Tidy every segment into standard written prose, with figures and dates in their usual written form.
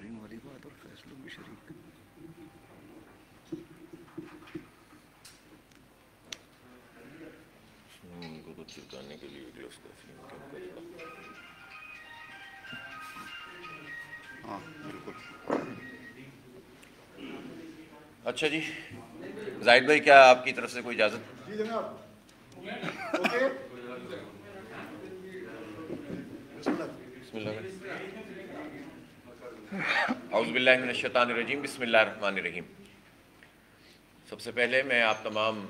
ماورین والی بات اور فیصلوں میں شریک. ان کو کچھ چپکانے کے لیے گلوز ہاں بالکل. اچھا جی زاہد بھائی، کیا آپ کی طرف سے کوئی اجازت؟ جی جناب. اوکے. بسم اللہ. اعوذ باللہ من الشیطان الرجیم. بسم اللہ الرحمن الرحیم. سب سے پہلے میں آپ تمام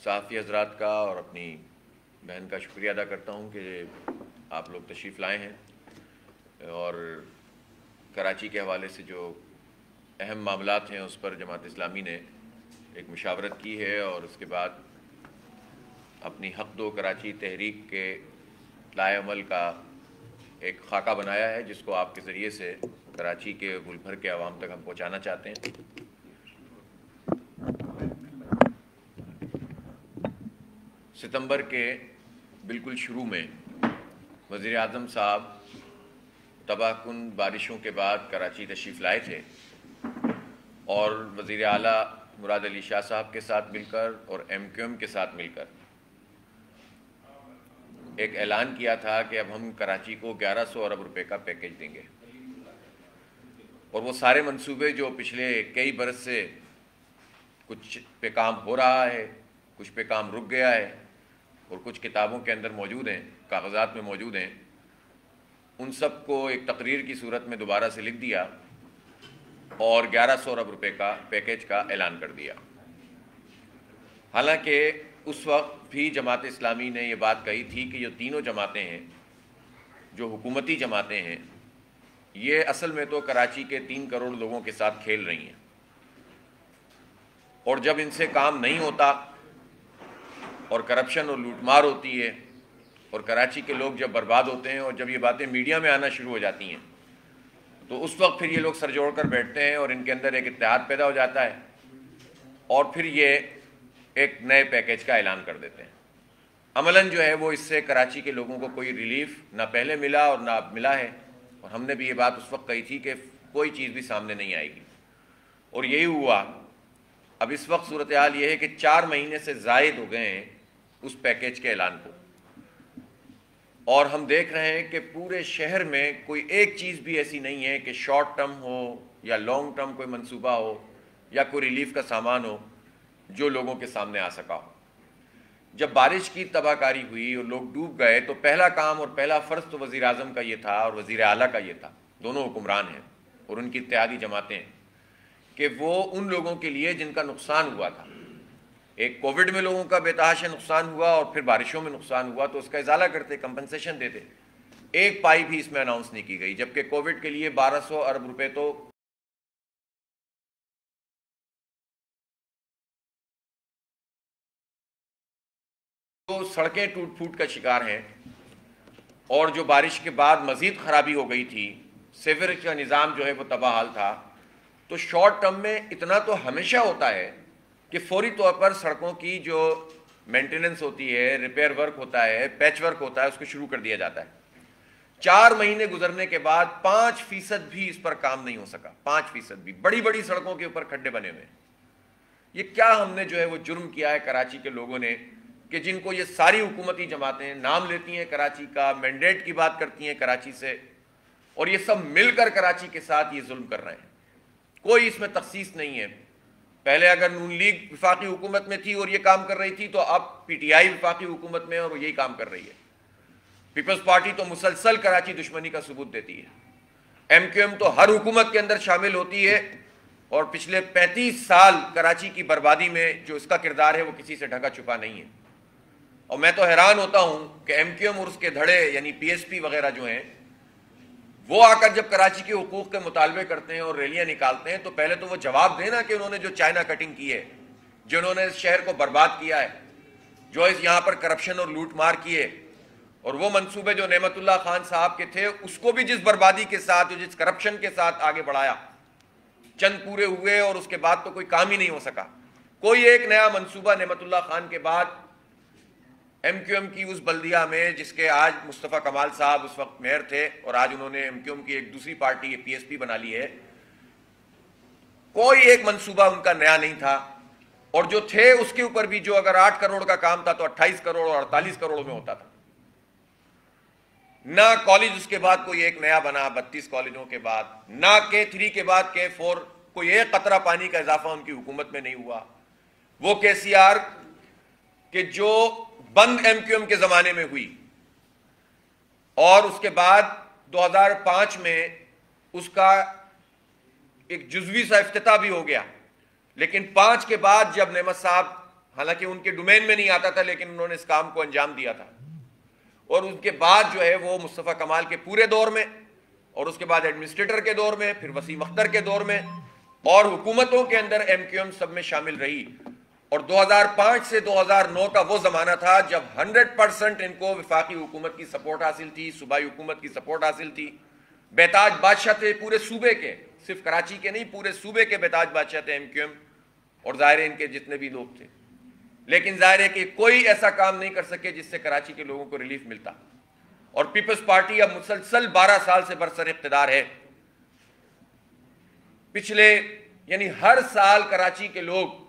صحافی حضرات کا اور اپنی بہن کا شکریہ ادا کرتا ہوں کہ آپ لوگ تشریف لائے ہیں اور کراچی کے حوالے سے جو اہم معاملات ہیں اس پر جماعت اسلامی نے ایک مشاورت کی ہے اور اس کے بعد اپنی حق دو کراچی تحریک کے لائے عمل کا ایک خاکہ بنایا ہے، جس کو آپ کے ذریعے سے کراچی کے ملک بھر کے عوام تک ہم پہنچانا چاہتے ہیں. ستمبر کے بالکل شروع میں وزیر اعظم صاحب تباہ کن بارشوں کے بعد کراچی تشریف لائے تھے اور وزیر اعلیٰ مراد علی شاہ صاحب کے ساتھ مل کر اور ایم کیو ایم کے ساتھ مل کر ایک اعلان کیا تھا کہ اب ہم کراچی کو 1100 ارب روپے کا پیکیج دیں گے. اور وہ سارے منصوبے جو پچھلے کئی برس سے کچھ پہ کام ہو رہا ہے، کچھ پہ کام رک گیا ہے اور کچھ کتابوں کے اندر موجود ہیں، کاغذات میں موجود ہیں، ان سب کو ایک تقریر کی صورت میں دوبارہ سے لکھ دیا اور 1100 ارب روپے کا پیکیج کا اعلان کر دیا. حالانکہ اس وقت بھی جماعت اسلامی نے یہ بات کہی تھی کہ یہ تینوں جماعتیں ہیں جو حکومتی جماعتیں ہیں، یہ اصل میں تو کراچی کے 3 کروڑ لوگوں کے ساتھ کھیل رہی ہیں، اور جب ان سے کام نہیں ہوتا اور کرپشن اور لوٹ مار ہوتی ہے اور کراچی کے لوگ جب برباد ہوتے ہیں اور جب یہ باتیں میڈیا میں آنا شروع ہو جاتی ہیں تو اس وقت پھر یہ لوگ سر جوڑ کر بیٹھتے ہیں اور ان کے اندر ایک اتحاد پیدا ہو جاتا ہے اور پھر یہ ایک نئے پیکیج کا اعلان کر دیتے ہیں. عملاً جو ہے وہ اس سے کراچی کے لوگوں کو کوئی ریلیف نہ پہلے ملا اور نہ اب ملا ہے، اور ہم نے بھی یہ بات اس وقت کہی تھی کہ کوئی چیز بھی سامنے نہیں آئے گی، اور یہی ہوا. اب اس وقت صورتحال یہ ہے کہ 4 مہینے سے زائد ہو گئے ہیں اس پیکیج کے اعلان کو، اور ہم دیکھ رہے ہیں کہ پورے شہر میں کوئی ایک چیز بھی ایسی نہیں ہے کہ شارٹ ٹرم ہو یا لانگ ٹرم کوئی منصوبہ ہو یا کوئی ریلیف کا سامان ہو جو لوگوں کے سامنے آ سکا ہو. جب بارش کی تباہ کاری ہوئی اور لوگ ڈوب گئے تو پہلا کام اور پہلا فرض تو وزیر اعظم کا یہ تھا اور وزیر اعلیٰ کا یہ تھا، دونوں حکمران ہیں اور ان کی اتحادی جماعتیں ہیں، کہ وہ ان لوگوں کے لیے جن کا نقصان ہوا تھا، ایک کووڈ میں لوگوں کا بے تحاشا نقصان ہوا اور پھر بارشوں میں نقصان ہوا تو اس کا ازالہ کرتے، کمپنسیشن دیتے. ایک پائی بھی اس میں اناؤنس نہیں کی گئی، جبکہ کووڈ کے لیے 1200 ارب روپے تو سڑکیں ٹوٹ پھوٹ کا شکار ہیں اور جو بارش کے بعد مزید خرابی ہو گئی تھی، سیوریج کا نظام جو ہے وہ تباہ حال تھا. تو شارٹ ٹرم میں اتنا تو ہمیشہ ہوتا ہے کہ فوری طور پر سڑکوں کی جو مینٹیننس ہوتی ہے، ریپیئر ورک ہوتا ہے، پیچ ورک ہوتا ہے، اس کو شروع کر دیا جاتا ہے. 4 مہینے گزرنے کے بعد 5% بھی اس پر کام نہیں ہو سکا. 5% بھی. بڑی بڑی سڑکوں کے اوپر کھڈے بنے ہوئے. یہ کیا ہم نے جو ہے وہ جرم کیا ہے کراچی کے لوگوں نے کہ جن کو یہ ساری حکومتی جماعتیں نام لیتی ہیں کراچی کا، مینڈیٹ کی بات کرتی ہیں کراچی سے، اور یہ سب مل کر کراچی کے ساتھ یہ ظلم کر رہے ہیں. کوئی اس میں تخصیص نہیں ہے. پہلے اگر نون لیگ وفاقی حکومت میں تھی اور یہ کام کر رہی تھی تو اب پی ٹی آئی وفاقی حکومت میں اور وہ یہی کام کر رہی ہے. پیپلز پارٹی تو مسلسل کراچی دشمنی کا ثبوت دیتی ہے. ایم کیو ایم تو ہر حکومت کے اندر شامل ہوتی ہے اور پچھلے 35 سال کراچی کی بربادی میں جو اس کا کردار ہے وہ کسی سے ڈھکا چھپا نہیں ہے. اور میں تو حیران ہوتا ہوں کہ ایم کیو ایم اور اس کے دھڑے یعنی پی ایس پی وغیرہ جو ہیں وہ آ کر جب کراچی کے حقوق کے مطالبے کرتے ہیں اور ریلیاں نکالتے ہیں تو پہلے تو وہ جواب دینا کہ انہوں نے جو چائنا کٹنگ کی ہے، جنہوں نے اس شہر کو برباد کیا ہے، جو یہاں پر کرپشن اور لوٹ مار کی ہے، اور وہ منصوبے جو نعمت اللہ خان صاحب کے تھے اس کو بھی جس بربادی کے ساتھ جس کرپشن کے ساتھ آگے بڑھایا، چند پورے ہوئے اور اس کے بعد تو کوئی کام ہی نہیں ہو سکا. کوئی ایک نیا منصوبہ نعمت اللہ خان کے بعد ایم کیو ایم کی اس بلدیہ میں جس کے آج مصطفیٰ کمال صاحب اس وقت میئر تھے اور آج انہوں نے ایم کیو ایم کی ایک دوسری پارٹی پی ایس پی بنا لی ہے، کوئی ایک منصوبہ ان کا نیا نہیں تھا، اور جو تھے اس کے اوپر بھی جو اگر 8 کروڑ کا کام تھا تو 28 کروڑ اور 48 کروڑ میں ہوتا تھا۔ نہ کالج اس کے بعد کوئی ایک نیا بنا 32 کالجوں کے بعد، نہ K3 کے بعد K4 کوئی ایک قطرہ پانی کا اضافہ ان کی حکومت میں نہیں ہوا۔ وہ KCR کہ جو بند ایم کیو ایم کے زمانے میں ہوئی اور اس کے بعد 2005 میں اس کا ایک جزوی سا افتتاح بھی ہو گیا، لیکن 5 کے بعد جب نعمت صاحب، حالانکہ ان کے ڈومین میں نہیں آتا تھا لیکن انہوں نے اس کام کو انجام دیا تھا، اور ان کے بعد جو ہے وہ مصطفیٰ کمال کے پورے دور میں اور اس کے بعد ایڈمنسٹریٹر کے دور میں، پھر وسیم اختر کے دور میں اور حکومتوں کے اندر ایم کیو ایم سب میں شامل رہی، اور 2005 سے 2009 کا وہ زمانہ تھا جب 100% ان کو وفاقی حکومت کی سپورٹ حاصل تھی، صوبائی حکومت کی سپورٹ حاصل تھی، بیتاج بادشاہ تھے پورے صوبے کے، صرف کراچی کے نہیں پورے صوبے کے بیتاج بادشاہ تھے ایم کیو ایم، اور ظاہر ہے ان کے جتنے بھی لوگ تھے، لیکن ظاہر ہے کہ کوئی ایسا کام نہیں کر سکے جس سے کراچی کے لوگوں کو ریلیف ملتا، اور پیپلز پارٹی اب مسلسل 12 سال سے برسر اقتدار ہے۔ پچھلے یعنی ہر سال کراچی کے لوگ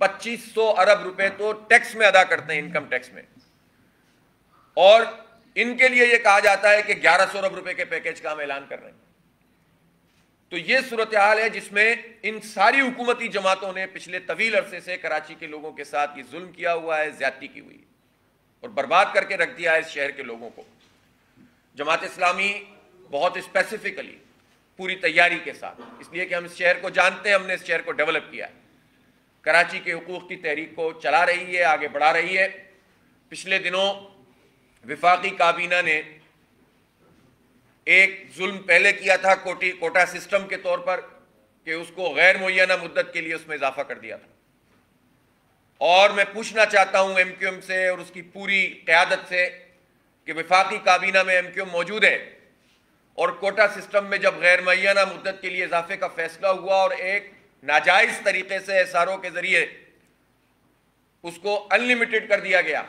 2500 ارب روپے تو ٹیکس میں ادا کرتے ہیں، انکم ٹیکس میں، اور ان کے لیے یہ کہا جاتا ہے کہ 1100 ارب روپے کے پیکیج کا ہم اعلان کر رہے ہیں۔ تو یہ صورتحال ہے جس میں ان ساری حکومتی جماعتوں نے پچھلے طویل عرصے سے کراچی کے لوگوں کے ساتھ یہ ظلم کیا ہوا ہے، زیادتی کی ہوئی ہے اور برباد کر کے رکھ دیا ہے اس شہر کے لوگوں کو۔ جماعت اسلامی بہت اسپیسیفکلی پوری تیاری کے ساتھ، اس لیے کہ ہم اس شہر کو جانتے ہیں، ہم نے اس شہر کو ڈیولپ کیا ہے، کراچی کے حقوق کی تحریک کو چلا رہی ہے، آگے بڑھا رہی ہے۔ پچھلے دنوں وفاقی کابینہ نے ایک ظلم پہلے کیا تھا کوٹا سسٹم کے طور پر کہ اس کو غیر معینہ مدت کے لیے اس میں اضافہ کر دیا تھا، اور میں پوچھنا چاہتا ہوں ایم کیو ایم سے اور اس کی پوری قیادت سے کہ وفاقی کابینہ میں ایم کیو ایم موجود ہے، اور کوٹا سسٹم میں جب غیر معینہ مدت کے لیے اضافے کا فیصلہ ہوا اور ایک ناجائز طریقے سے ایس آر او کے ذریعے اس کو انلمیٹڈ کر دیا گیا،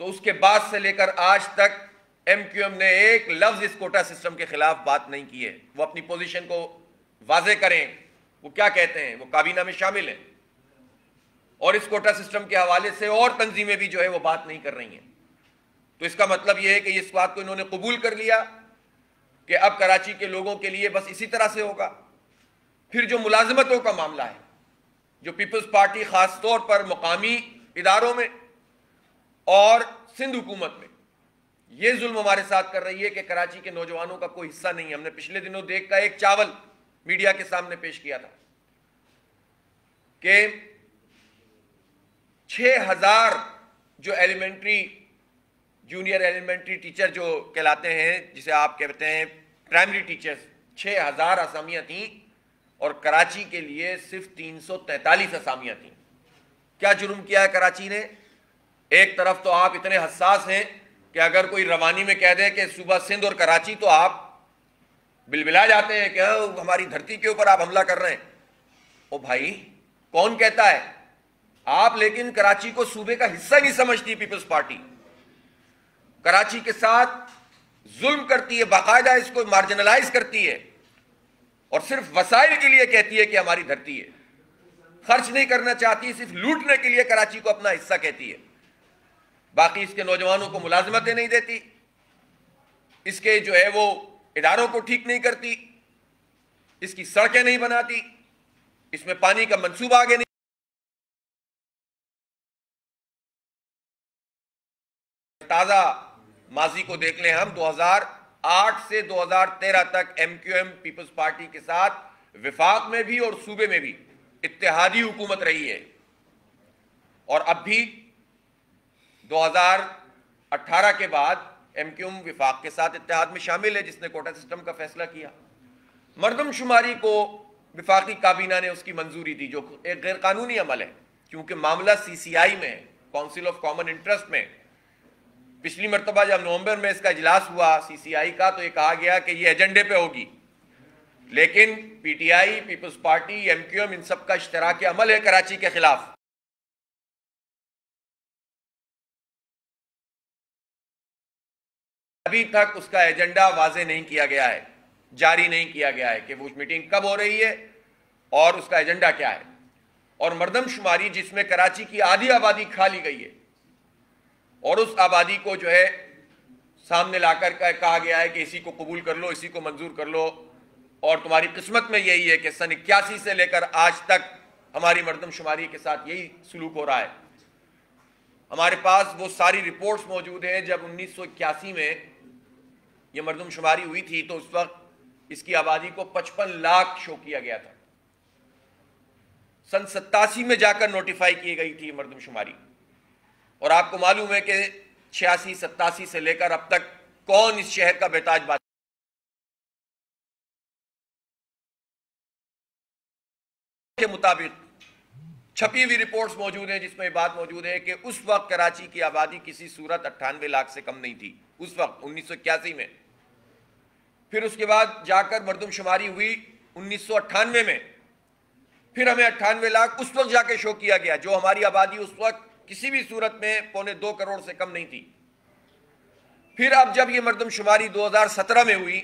تو اس کے بعد سے لے کر آج تک ایم کیو ایم نے ایک لفظ اس کوٹا سسٹم کے خلاف بات نہیں کی ہے۔ وہ اپنی پوزیشن کو واضح کریں، وہ کیا کہتے ہیں، وہ کابینہ میں شامل ہیں، اور اس کوٹا سسٹم کے حوالے سے اور تنظیمیں بھی جو ہے وہ بات نہیں کر رہی ہیں۔ تو اس کا مطلب یہ ہے کہ اس بات کو انہوں نے قبول کر لیا کہ اب کراچی کے لوگوں کے لیے بس اسی طرح سے ہوگا۔ پھر جو ملازمتوں کا معاملہ ہے، جو پیپلز پارٹی خاص طور پر مقامی اداروں میں اور سندھ حکومت میں یہ ظلم ہمارے ساتھ کر رہی ہے کہ کراچی کے نوجوانوں کا کوئی حصہ نہیں ہے۔ ہم نے پچھلے دنوں دیکھ کا ایک چاول میڈیا کے سامنے پیش کیا تھا کہ 6000 جو ایلیمنٹری جونیئر ایلیمنٹری ٹیچر جو کہلاتے ہیں، جسے آپ کہتے ہیں پرائمری ٹیچرز، 6000 اسامیاں تھیں اور کراچی کے لیے صرف 343 اسامیاں تھیں۔ کیا جرم کیا ہے کراچی نے؟ ایک طرف تو آپ اتنے حساس ہیں کہ اگر کوئی روانی میں کہہ دے کہ صوبہ سندھ اور کراچی تو آپ بلبلا جاتے ہیں کہ ہماری دھرتی کے اوپر آپ حملہ کر رہے ہیں۔ او بھائی، کون کہتا ہے آپ؟ لیکن کراچی کو صوبے کا حصہ نہیں سمجھتی پیپلز پارٹی، کراچی کے ساتھ ظلم کرتی ہے، باقاعدہ اس کو مارجنلائز کرتی ہے، اور صرف وسائل کے لیے کہتی ہے کہ ہماری دھرتی ہے، خرچ نہیں کرنا چاہتی، صرف لوٹنے کے لیے کراچی کو اپنا حصہ کہتی ہے۔ باقی اس کے نوجوانوں کو ملازمتیں نہیں دیتی، اس کے جو ہے وہ اداروں کو ٹھیک نہیں کرتی، اس کی سڑکیں نہیں بناتی، اس میں پانی کا منصوبہ آگے نہیں۔ تازہ ماضی کو دیکھ لیں ہم، 2008 سے 2013 تک M Q M Peoples Party کے ساتھ وفاق میں بھی اور صوبے میں بھی اتحادی حکومت رہی ہے، اور اب بھی 2018 کے بعد ایم کیو ایم وفاق کے ساتھ اتحاد میں شامل ہے، جس نے کوٹا سسٹم کا فیصلہ کیا۔ مردم شماری کو وفاقی کابینہ نے اس کی منظوری دی، جو ایک غیر قانونی عمل ہے، کیونکہ معاملہ سی سی آئی میں، کونسل آف کامن انٹرسٹ میں۔ پچھلی مرتبہ جب نومبر میں اس کا اجلاس ہوا سی سی آئی کا، تو یہ کہا گیا کہ یہ ایجنڈے پہ ہوگی، لیکن P T I, Peoples Party, M Q M, ان سب کا اشتراک عمل ہے کراچی کے خلاف۔ ابھی تک اس کا ایجنڈا واضح نہیں کیا گیا ہے، جاری نہیں کیا گیا ہے کہ وہ میٹنگ کب ہو رہی ہے اور اس کا ایجنڈا کیا ہے۔ اور مردم شماری جس میں کراچی کی آدھی آبادی کھا لی گئی ہے اور اس آبادی کو جو ہے سامنے لا کر کہا گیا ہے کہ اسی کو قبول کر لو، اسی کو منظور کر لو، اور تمہاری قسمت میں یہی ہے کہ سن 81 سے لے کر آج تک ہماری مردم شماری کے ساتھ یہی سلوک ہو رہا ہے۔ ہمارے پاس وہ ساری رپورٹس موجود ہیں، جب 1981 میں یہ مردم شماری ہوئی تھی تو اس وقت اس کی آبادی کو 55 لاکھ شو کیا گیا تھا۔ سن 87 میں جا کر نوٹیفائی کی گئی تھی مردم شماری، اور آپ کو معلوم ہے کہ 86 87 سے لے کر اب تک کون اس شہر کا بہتاج بادشاہ کے مطابق چھپی ہوئی رپورٹس موجود ہیں جس میں بات موجود ہے کہ اس وقت کراچی کی آبادی کسی صورت 98 لاکھ سے کم نہیں تھی، اس وقت 1981 میں۔ پھر اس کے بعد جا کر مردم شماری ہوئی 1998 میں، پھر ہمیں 98 لاکھ اس وقت جا کے شو کیا گیا، جو ہماری آبادی اس وقت کسی بھی صورت میں 1.25 کروڑ سے کم نہیں تھی۔ پھر اب جب یہ مردم شماری 2017 میں ہوئی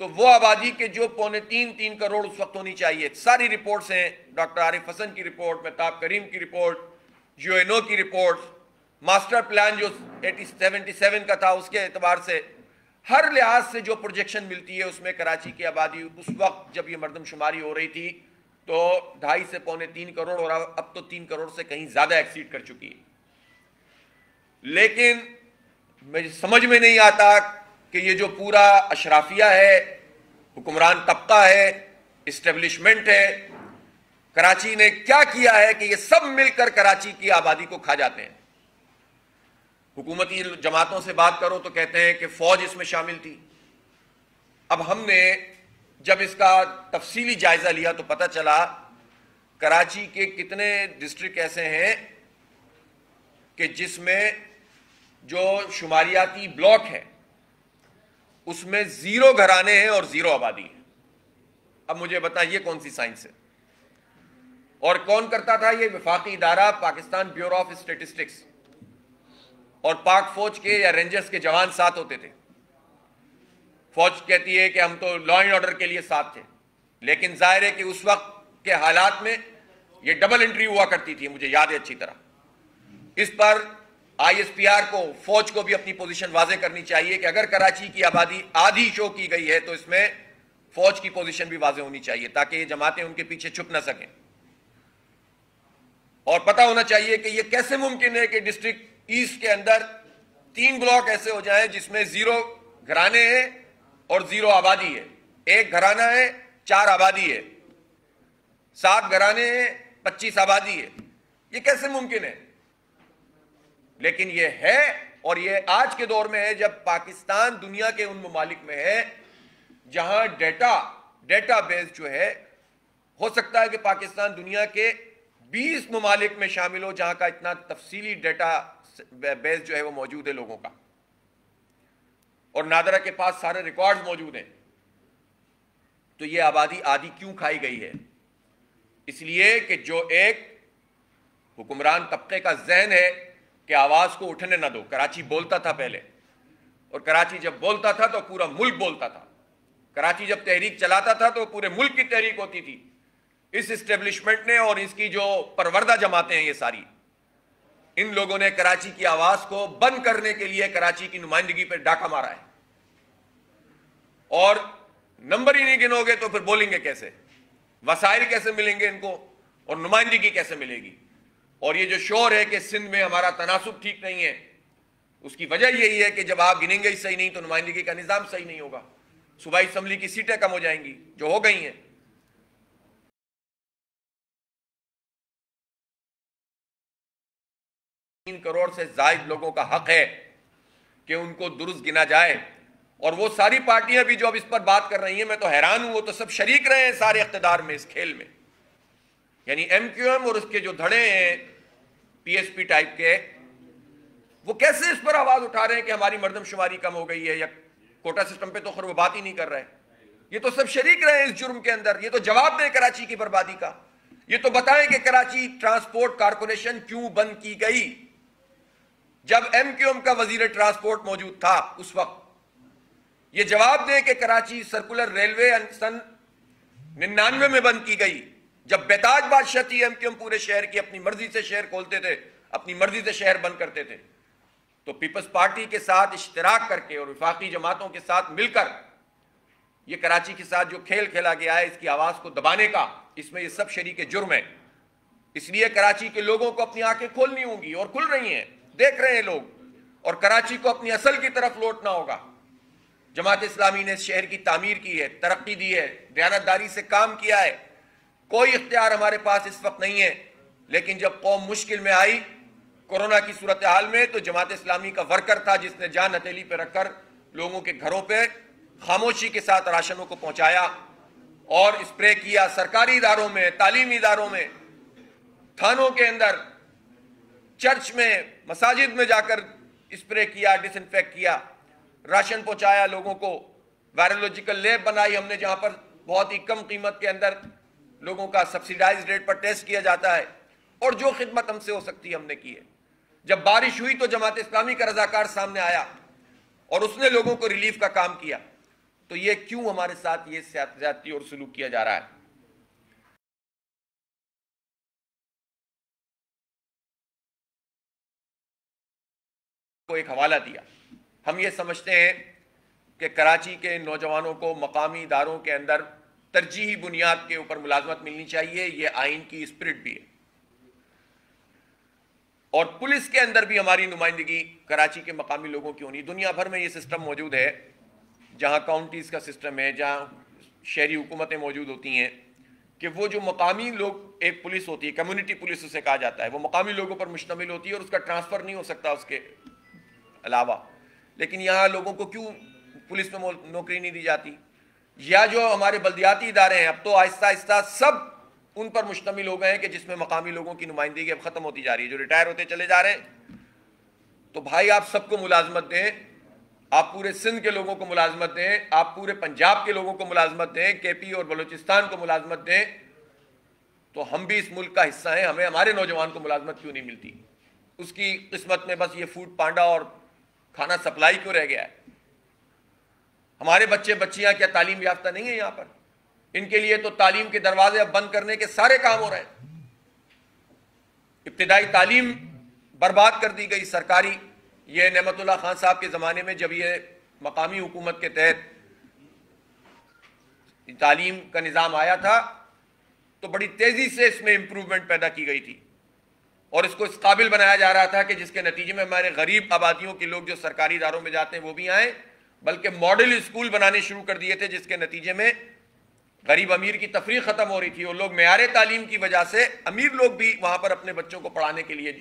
تو وہ آبادی کے جو 2.25-3 کروڑ اس وقت ہونی چاہیے، ساری رپورٹس ہیں، ڈاکٹر عارف حسن کی رپورٹ، مہتاب کریم کی رپورٹ، UNO کی رپورٹ، ماسٹر پلان جو 77 کا تھا اس کے اعتبار سے ہر لحاظ سے جو پروجیکشن ملتی ہے اس میں کراچی کی آبادی اس وقت جب یہ مردم شماری ہو رہی تھی تو 2.5 سے 3 کروڑ، اور اب تو 3 کروڑ سے کہیں زیادہ ایکسیڈ کر چکی ہے۔ لیکن مجھے سمجھ میں نہیں آتا کہ یہ جو پورا اشرافیہ ہے، حکمران طبقہ ہے، اسٹیبلشمنٹ ہے، کراچی نے کیا کیا ہے کہ یہ سب مل کر کراچی کی آبادی کو کھا جاتے ہیں۔ حکومتی جماعتوں سے بات کرو تو کہتے ہیں کہ فوج اس میں شامل تھی۔ اب ہم نے جب اس کا تفصیلی جائزہ لیا تو پتہ چلا کراچی کے کتنے ڈسٹرکٹ ایسے ہیں کہ جس میں جو شماریاتی بلاک ہے اس میں 0 گھرانے ہیں اور 0 آبادی ہے۔ اب مجھے بتائیں یہ کون سی سائنس ہے؟ اور کون کرتا تھا یہ وفاقی ادارہ پاکستان بیورو آف اسٹیٹسٹکس، اور پاک فوج کے یا رینجرز کے جوان ساتھ ہوتے تھے۔ فوج کہتی ہے کہ ہم تو لا اینڈ آرڈر کے لیے ساتھ تھے، لیکن ظاہر ہے کہ اس وقت کے حالات میں یہ ڈبل انٹری ہوا کرتی تھی، مجھے یاد ہے اچھی طرح۔ اس پر ISPR کو، فوج کو بھی اپنی پوزیشن واضح کرنی چاہیے کہ اگر کراچی کی آبادی آدھی شو کی گئی ہے تو اس میں فوج کی پوزیشن بھی واضح ہونی چاہیے تاکہ یہ جماعتیں ان کے پیچھے چھپ نہ سکیں۔ اور پتہ ہونا چاہیے کہ یہ کیسے ممکن ہے کہ ڈسٹرکٹ ایسٹ کے اندر 3 بلاک ایسے ہو جائیں جس میں 0 گھرانے ہیں اور 0 آبادی ہے، 1 گھرانہ ہے 4 آبادی ہے، 7 گھرانے ہیں 25 آبادی ہے۔ یہ کیسے ممکن ہے؟ لیکن یہ ہے، اور یہ آج کے دور میں ہے جب پاکستان دنیا کے ان ممالک میں ہے جہاں ڈیٹا بیس جو ہے، ہو سکتا ہے کہ پاکستان دنیا کے 20 ممالک میں شامل ہو جہاں کا اتنا تفصیلی ڈیٹا بیس جو ہے وہ موجود ہے لوگوں کا، اور نادرہ کے پاس سارے ریکارڈز موجود ہیں۔ تو یہ آبادی آدھی کیوں کھائی گئی ہے؟ اس لیے کہ جو ایک حکمران طبقے کا ذہن ہے کہ آواز کو اٹھنے نہ دو۔ کراچی بولتا تھا پہلے، اور کراچی جب بولتا تھا تو پورا ملک بولتا تھا۔ کراچی جب تحریک چلاتا تھا تو پورے ملک کی تحریک ہوتی تھی۔ اس اسٹیبلشمنٹ نے اور اس کی جو پروردہ جماعتیں ہیں یہ ساری، ان لوگوں نے کراچی کی آواز کو بند کرنے کے لیے کراچی کی نمائندگی پہ ڈاکہ مارا ہے، اور نمبر ہی نہیں گنو گے تو پھر بولیں گے کیسے؟ وسائل کیسے ملیں گے ان کو، اور نمائندگی کیسے ملے گی؟ اور یہ جو شور ہے کہ سندھ میں ہمارا تناسب ٹھیک نہیں ہے، اس کی وجہ یہی ہے کہ جب آپ گنیں گے ہی صحیح نہیں تو نمائندگی کا نظام صحیح نہیں ہوگا، صوبائی اسمبلی کی سیٹیں کم ہو جائیں گی جو ہو گئی ہیں۔ 3 کروڑ سے زائد لوگوں کا حق ہے کہ ان کو درست گنا جائے، اور وہ ساری پارٹیاں بھی جو اب اس پر بات کر رہی ہیں، میں تو حیران ہوں، وہ تو سب شریک رہے ہیں سارے اقتدار میں اس کھیل میں، یعنی MQM اور اس کے جو دھڑے ہیں PSP ٹائپ کے، وہ کیسے اس پر آواز اٹھا رہے ہیں کہ ہماری مردم شماری کم ہو گئی ہے، یا کوٹا سسٹم پہ تو خیر وہ بات ہی نہیں کر رہے۔ یہ تو سب شریک رہے ہیں اس جرم کے اندر۔ یہ تو جواب دیں کراچی کی بربادی کا، یہ تو بتائیں کہ کراچی ٹرانسپورٹ کارپوریشن کیوں بند کی گئی، جب ایم کیو ایم کا وزیر ٹرانسپورٹ موجود تھا اس وقت یہ جواب دیں کہ کراچی سرکولر ریلوے سن 99 میں بند کی گئی، جب بیتاج بادشاہ تھی ایم کیو ایم پورے شہر کی اپنی مرضی سے شہر کھولتے تھے، اپنی مرضی سے شہر بند کرتے تھے، تو پیپلز پارٹی کے ساتھ اشتراک کر کے اور وفاقی جماعتوں کے ساتھ مل کر یہ کراچی کے ساتھ جو کھیل کھیلا گیا ہے اس کی آواز کو دبانے کا، اس میں یہ سب شریک جرم ہے۔ اس لیے کراچی کے لوگوں کو اپنی آنکھیں کھولنی ہوں گی اور کھل رہی ہیں، دیکھ رہے ہیں لوگ، اور کراچی کو اپنی اصل کی طرف لوٹنا ہوگا۔ جماعت اسلامی نے اس شہر کی تعمیر کی ہے، ترقی دی ہے، دیانتداری سے کام کیا ہے، کوئی اختیار ہمارے پاس اس وقت نہیں ہے، لیکن جب قوم مشکل میں آئی کورونا کی صورتحال میں تو جماعت اسلامی کا ورکر تھا جس نے جان ہتھیلی پہ رکھ کر لوگوں کے گھروں پہ خاموشی کے ساتھ راشنوں کو پہنچایا اور اسپرے کیا، سرکاری اداروں میں، تعلیمی اداروں میں، تھانوں کے اندر، چرچ میں، مساجد میں جا کر اسپرے کیا، ڈس انفیکٹ کیا، راشن پہنچایا لوگوں کو، وائرولوجیکل لیب بنائی ہم نے جہاں پر بہت ہی کم قیمت کے اندر لوگوں کا سبسیڈائز ریٹ پر ٹیسٹ کیا جاتا ہے، اور جو خدمت ہم سے ہو سکتی ہے ہم نے کی ہے۔ جب بارش ہوئی تو جماعت اسلامی کا رضاکار سامنے آیا اور اس نے لوگوں کو ریلیف کا کام کیا، تو یہ کیوں ہمارے ساتھ یہ زیادتی اور سلوک کیا جا رہا ہے؟ کو ایک حوالہ دیا، ہم یہ سمجھتے ہیں کہ کراچی کے نوجوانوں کو مقامی اداروں کے اندر ترجیحی بنیاد کے اوپر ملازمت ملنی چاہیے، یہ آئین کی اسپرٹ بھی ہے، اور پولیس کے اندر بھی ہماری نمائندگی کراچی کے مقامی لوگوں کی ہونی۔ دنیا بھر میں یہ سسٹم موجود ہے، جہاں کاؤنٹیز کا سسٹم ہے، جہاں شہری حکومتیں موجود ہوتی ہیں، کہ وہ جو مقامی لوگ، ایک پولیس ہوتی ہے، کمیونٹی پولیس اسے کہا جاتا ہے، وہ مقامی لوگوں پر مشتمل ہوتی ہے اور اس کا ٹرانسفر نہیں ہو سکتا اس کے علاوہ۔ لیکن یہاں لوگوں کو کیوں پولیس میں نوکری نہیں دی جاتی؟ یا جو ہمارے بلدیاتی ادارے ہیں اب تو آہستہ آہستہ سب ان پر مشتمل ہو گئے ہیں کہ جس میں مقامی لوگوں کی نمائندگی اب ختم ہوتی جا رہی ہے، جو ریٹائر ہوتے چلے جا رہے ہیں۔ تو بھائی آپ سب کو ملازمت دیں، آپ پورے سندھ کے لوگوں کو ملازمت دیں، آپ پورے پنجاب کے لوگوں کو ملازمت دیں، کے پی اور بلوچستان کو ملازمت دیں، تو ہم بھی اس ملک کا حصہ ہیں، ہمیں ہمارے نوجوان کو ملازمت کیوں نہیں ملتی؟ اس کی قسمت میں بس یہ فوڈ پانڈا اور کھانا سپلائی کیوں رہ گیا ہے؟ ہمارے بچے بچیاں کیا تعلیم یافتہ نہیں ہیں یہاں پر؟ ان کے لیے تو تعلیم کے دروازے اب بند کرنے کے سارے کام ہو رہے ہیں۔ ابتدائی تعلیم برباد کر دی گئی سرکاری، یہ نعمت اللہ خان صاحب کے زمانے میں جب یہ مقامی حکومت کے تحت تعلیم کا نظام آیا تھا تو بڑی تیزی سے اس میں امپروومنٹ پیدا کی گئی تھی، اور اس کو اس قابل بنایا جا رہا تھا کہ جس کے نتیجے میں ہمارے غریب آبادیوں کے لوگ جو سرکاری اداروں میں جاتے ہیں وہ بھی آئیں، بلکہ ماڈل اسکول بنانے شروع کر دیے تھے، جس کے نتیجے میں غریب امیر کی تفریق ختم ہو رہی تھی، اور لوگ معیار تعلیم کی وجہ سے امیر لوگ بھی وہاں پر اپنے بچوں کو پڑھانے کے لیے،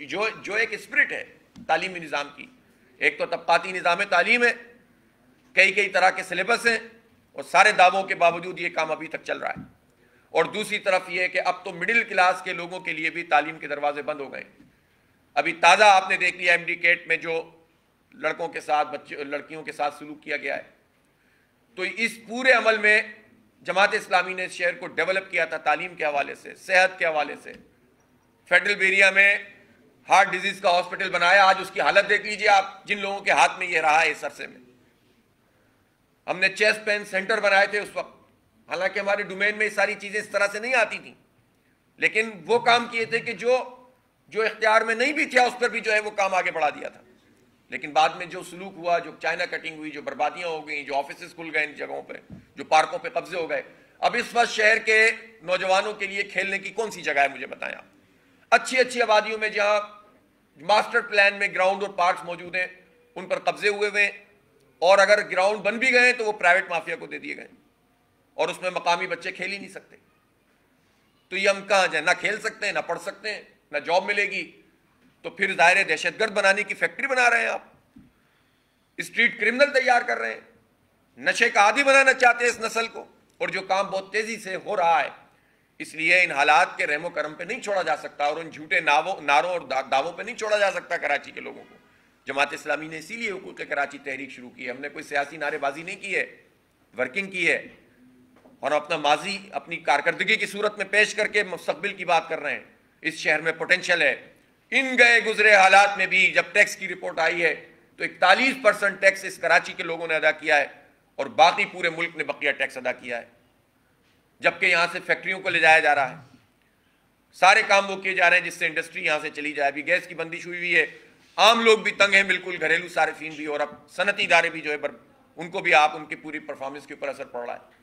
جو ایک اسپرٹ ہے تعلیمی نظام کی، ایک تو طبقاتی نظام تعلیم ہے، کئی طرح کے سلیبس ہیں، اور سارے دعووں کے باوجود یہ کام ابھی تک چل رہا ہے، اور دوسری طرف یہ کہ اب تو مڈل کلاس کے لوگوں کے لیے بھی تعلیم کے دروازے بند ہو گئے۔ ابھی تازہ آپ نے دیکھ لیا MD کیٹ میں جو لڑکوں کے ساتھ لڑکیوں کے ساتھ سلوک کیا گیا ہے، تو اس پورے عمل میں جماعت اسلامی نے اس شہر کو ڈیولپ کیا تھا تعلیم کے حوالے سے، صحت کے حوالے سے۔ فیڈرل بیریا میں ہارٹ ڈیزیز کا ہاسپٹل بنایا، آج اس کی حالت دیکھ لیجئے آپ، جن لوگوں کے ہاتھ میں یہ رہا ہے اس عرصے میں۔ ہم نے چیسٹ پین سینٹر بنائے تھے اس وقت، حالانکہ ہمارے ڈومین میں یہ ساری چیزیں اس طرح سے نہیں آتی تھیں، لیکن وہ کام کیے تھے کہ جو اختیار میں نہیں بھی تھا اس پر بھی جو ہے وہ کام آگے بڑھا دیا تھا۔ لیکن بعد میں جو سلوک ہوا، جو چائنا کٹنگ ہوئی، جو بربادیاں ہو گئیں، جو آفیسز کھل گئے ان جگہوں پہ، جو پارکوں پہ قبضے ہو گئے، اب اس وقت شہر کے نوجوانوں کے لیے کھیلنے کی کون سی جگہ ہے مجھے بتائیں آپ؟ اچھی آبادیوں میں جہاں ماسٹر پلان میں گراؤنڈ اور پارکس موجود ہیں ان پر قبضے ہوئے ہوئے ہیں، اور اگر گراؤنڈ بن بھی گئے تو وہ پرائیویٹ مافیا کو دے دیے گئے، اور اس میں مقامی بچے کھیل ہی نہیں سکتے۔ تو یہ ہم کہاں جائیں؟ نہ کھیل سکتے ہیں، نہ پڑھ سکتے ہیں، نہ جاب ملے گی، تو پھر ظاہر دہشت گرد بنانے کی فیکٹری بنا رہے ہیں آپ، اسٹریٹ کرمنل تیار کر رہے ہیں، نشے کا عادی بنانا چاہتے ہیں اس نسل کو، اور جو کام بہت تیزی سے ہو رہا ہے۔ اس لیے ان حالات کے رحم و کرم پہ نہیں چھوڑا جا سکتا، اور ان جھوٹے نعروں اور دعووں پہ نہیں چھوڑا جا سکتا کراچی کے لوگوں کو۔ جماعت اسلامی نے اسی لیے حقوق کراچی تحریک شروع کی ہے، ہم نے کوئی سیاسی نعرے بازی نہیں کی ہے، ورکنگ کی ہے، اور اپنا ماضی اپنی کارکردگی کی صورت میں پیش کر کے مستقبل کی بات کر رہے ہیں۔ اس شہر میں پوٹینشل ہے، ان گئے گزرے حالات میں بھی جب ٹیکس کی رپورٹ آئی ہے تو 41% ٹیکس اس کراچی کے لوگوں نے ادا کیا ہے اور باقی پورے ملک نے بقیہ ٹیکس ادا کیا ہے، جبکہ یہاں سے فیکٹریوں کو لے جایا جا رہا ہے، سارے کام وہ کیے جا رہے ہیں جس سے انڈسٹری یہاں سے چلی جائے۔ ابھی گیس کی بندش ہوئی ہے، عام لوگ بھی تنگ ہیں بالکل، گھریلو صارفین بھی، اور اب صنعتی ادارے بھی جو ہے ان کو بھی ان کی پوری پرفارمنس کے اوپر اثر پڑ رہا ہے۔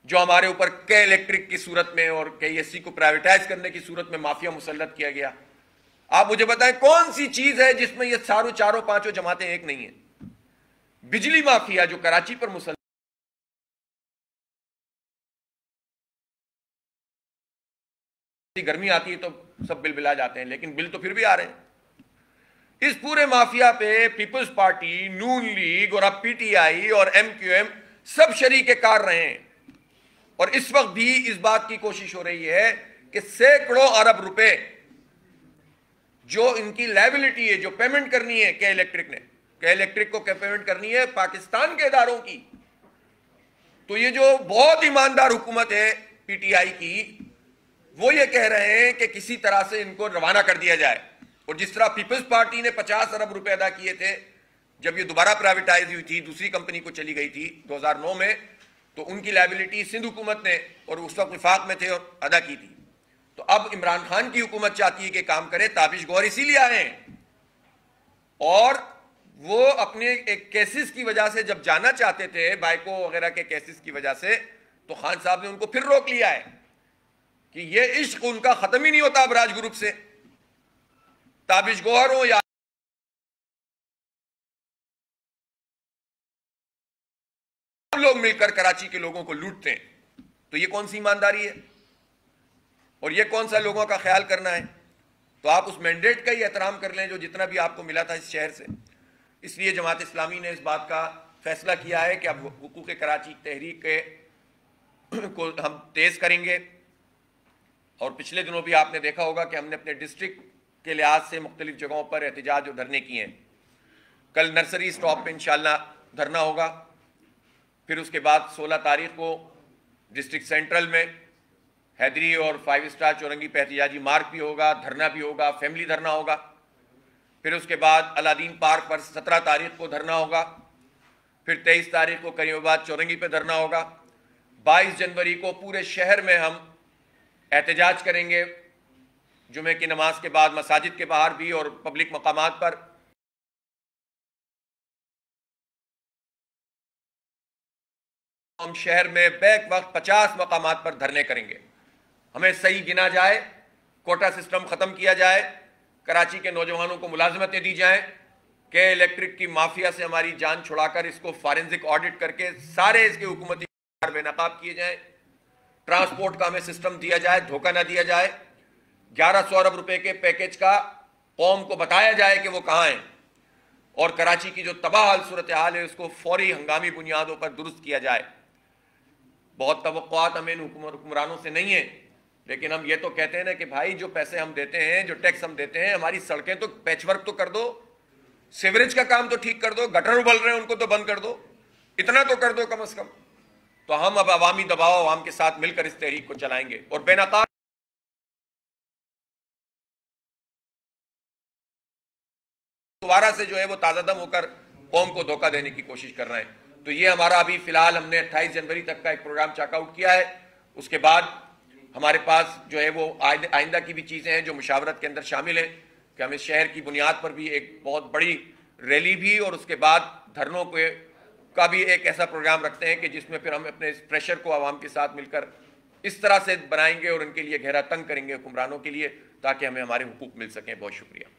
جو ہمارے اوپر کے الیکٹرک کی صورت میں اور کے ایس سی کو پرائیویٹائز کرنے کی صورت میں مافیا مسلط کیا گیا، آپ مجھے بتائیں کون سی چیز ہے جس میں یہ چاروں پانچوں جماعتیں ایک نہیں ہیں؟ بجلی مافیا جو کراچی پر مسلط، گرمی آتی ہے تو سب بل بلا جاتے ہیں، لیکن بل تو پھر بھی آ رہے ہیں۔ اس پورے مافیا پہ پیپلز پارٹی، نون لیگ اور اب پی ٹی آئی اور ایم کیو ایم سب شریک کار رہے ہیں، اور اس وقت بھی اس بات کی کوشش ہو رہی ہے کہ سینکڑوں ارب روپے جو ان کی لائبلٹی ہے، جو پیمنٹ کرنی ہے کے الیکٹرک نے، کے الیکٹرک کو پیمنٹ کرنی ہے پاکستان کے اداروں کی، تو یہ جو بہت ایماندار حکومت ہے پی ٹی آئی کی، وہ یہ کہہ رہے ہیں کہ کسی طرح سے ان کو روانہ کر دیا جائے۔ اور جس طرح پیپلز پارٹی نے 50 ارب روپے ادا کیے تھے جب یہ دوبارہ پرائیویٹائز ہوئی تھی، دوسری کمپنی کو چلی گئی تھی 2009 میں، تو ان کی لائبلٹی سندھ حکومت نے، اور اس وقت وفاق میں تھے، اور ادا کی تھی۔ تو اب عمران خان کی حکومت چاہتی ہے کہ کام کرے، تابش گوہر اسی لیے آئے ہیں، اور وہ اپنے ایک کیسز کی وجہ سے جب جانا چاہتے تھے، بائیکو وغیرہ کے کیسز کی وجہ سے، تو خان صاحب نے ان کو پھر روک لیا ہے کہ یہ عشق ان کا ختم ہی نہیں ہوتا ابراج گروپ سے، تابش گوہر ہو یا لوگ مل کر کراچی کے لوگوں کو لوٹتے ہیں۔ تو یہ کون سی ایمانداری ہے اور یہ کون سا لوگوں کا خیال کرنا ہے؟ تو آپ اس مینڈیٹ کا ہی احترام کر لیں جو جتنا بھی آپ کو ملا تھا اس شہر سے۔ اس لیے جماعت اسلامی نے اس بات کا فیصلہ کیا ہے کہ اب حقوق کراچی تحریک کو ہم تیز کریں گے، اور پچھلے دنوں بھی آپ نے دیکھا ہوگا کہ ہم نے اپنے ڈسٹرکٹ کے لحاظ سے مختلف جگہوں پر احتجاج اور دھرنے کیے ہیں۔ کل نرسری سٹاپ پہ انشاءاللہ دھرنا ہوگا، پھر اس کے بعد 16 تاریخ کو ڈسٹرکٹ سینٹرل میں حیدری اور 5 اسٹار چورنگی پہ احتجاجی مارچ بھی ہوگا، دھرنا بھی ہوگا، فیملی دھرنا ہوگا، پھر اس کے بعد علادین پارک پر 17 تاریخ کو دھرنا ہوگا، پھر 23 تاریخ کو کریم آباد چورنگی پہ دھرنا ہوگا، 22 جنوری کو پورے شہر میں ہم احتجاج کریں گے، جمعے کی نماز کے بعد مساجد کے باہر بھی اور پبلک مقامات پر۔ ہم شہر میں بیک وقت 50 مقامات پر دھرنے کریں گے، ہمیں صحیح گنا جائے، کوٹا سسٹم ختم کیا جائے، کراچی کے نوجوانوں کو ملازمتیں دی جائیں، کہ الیکٹرک کی مافیا سے ہماری جان چھڑا کر اس کو فارنزک آڈٹ کر کے سارے اس کے حکومتی بے نقاب کیے جائیں، ٹرانسپورٹ کا ہمیں سسٹم دیا جائے، دھوکہ نہ دیا جائے، 1100 ارب روپے کے پیکج کا قوم کو بتایا جائے کہ وہ کہاں ہیں، اور کراچی کی جو تباہ حال صورتحال ہے اس کو فوری ہنگامی بنیادوں پر درست کیا جائے۔ بہت توقعات ہمیں حکمرانوں سے نہیں ہیں، لیکن ہم یہ تو کہتے ہیں نا کہ بھائی جو پیسے ہم دیتے ہیں، جو ٹیکس ہم دیتے ہیں، ہماری سڑکیں تو پیچ ورک تو کر دو، سیوریج کا کام تو ٹھیک کر دو، گٹر ابل رہے ہیں ان کو تو بند کر دو، اتنا تو کر دو کم از کم۔ تو ہم اب عوامی دباؤ عوام کے ساتھ مل کر اس تحریک کو چلائیں گے، اور بے نقاب دوبارہ سے جو ہے وہ تازہ دم ہو کر قوم کو دھوکہ دینے کی کوشش کر رہے ہیں۔ تو یہ ہمارا ابھی فی الحال ہم نے 28 جنوری تک کا ایک پروگرام چیک آؤٹ کیا ہے، اس کے بعد ہمارے پاس جو ہے وہ آئندہ کی بھی چیزیں ہیں جو مشاورت کے اندر شامل ہیں، کہ ہم اس شہر کی بنیاد پر بھی ایک بہت بڑی ریلی بھی، اور اس کے بعد دھرنوں کا بھی ایک ایسا پروگرام رکھتے ہیں کہ جس میں پھر ہم اپنے اس پریشر کو عوام کے ساتھ مل کر اس طرح سے بنائیں گے اور ان کے لیے گہرا تنگ کریں گے حکمرانوں کے لیے، تاکہ ہمیں ہمارے حقوق مل سکیں۔ بہت شکریہ۔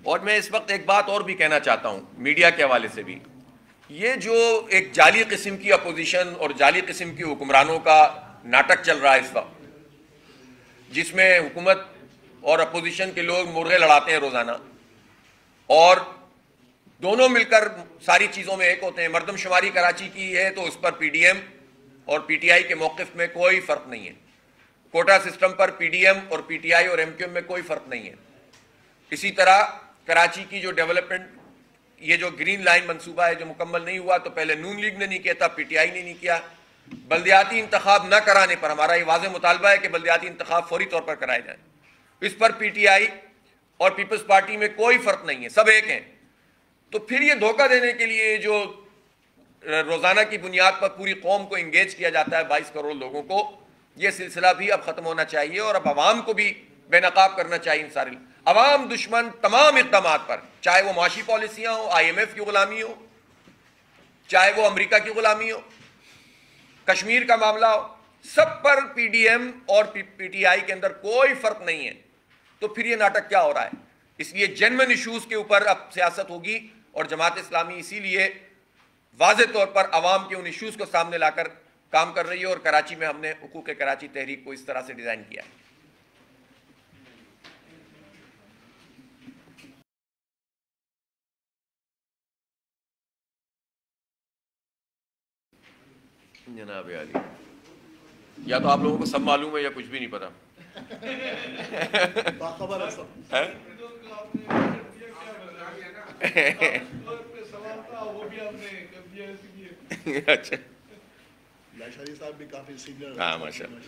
اور میں اس وقت ایک بات اور بھی کہنا چاہتا ہوں میڈیا کے حوالے سے بھی، یہ جو ایک جعلی قسم کی اپوزیشن اور جعلی قسم کی حکمرانوں کا ناٹک چل رہا ہے اس وقت، جس میں حکومت اور اپوزیشن کے لوگ مرغے لڑاتے ہیں روزانہ، اور دونوں مل کر ساری چیزوں میں ایک ہوتے ہیں۔ مردم شماری کراچی کی ہے تو اس پر پی ڈی ایم اور پی ٹی آئی کے موقف میں کوئی فرق نہیں ہے، کوٹا سسٹم پر پی ڈی ایم اور پی ٹی آئی اور ایم کیو ایم میں کوئی فرق نہیں ہے۔ اسی طرح کراچی کی جو ڈیولپمنٹ یہ جو گرین لائن منصوبہ ہے جو مکمل نہیں ہوا تو پہلے نون لیگ نے نہیں کیا تھا, پی ٹی آئی نے نہیں کیا. بلدیاتی انتخاب نہ کرانے پر ہمارا یہ واضح مطالبہ ہے کہ بلدیاتی انتخاب فوری طور پر کرائے جائیں. اس پر پی ٹی آئی اور پیپلز پارٹی میں کوئی فرق نہیں ہے, سب ایک ہیں. تو پھر یہ دھوکہ دینے کے لیے جو روزانہ کی بنیاد پر پوری قوم کو انگیج کیا جاتا ہے 22 کروڑ لوگوں کو, یہ سلسلہ بھی اب ختم ہونا چاہیے اور اب عوام کو بھی بے نقاب کرنا چاہیے ان سارے عوام دشمن تمام اقدامات پر, چاہے وہ معاشی پالیسیاں ہوں, آئی ایم ایف کی غلامی ہو, چاہے وہ امریکہ کی غلامی ہو, کشمیر کا معاملہ ہو, سب پر پی ڈی ایم اور پی ٹی آئی کے اندر کوئی فرق نہیں ہے. تو پھر یہ ناٹک کیا ہو رہا ہے؟ اس لیے جینوئن ایشوز کے اوپر اب سیاست ہوگی اور جماعت اسلامی اسی لیے واضح طور پر عوام کے ان ایشوز کو سامنے لا کر کام کر رہی ہے, اور کراچی میں ہم نے حقوق کراچی تحریک کو اس طرح سے ڈیزائن کیا ہے. جناب علی, یا تو آپ لوگوں کو سب معلوم ہے یا کچھ بھی نہیں پتا. باخبر ہے سب. اچھا, لاشاری صاحب بھی کافی سینئر. ہاں ماشاء اللہ.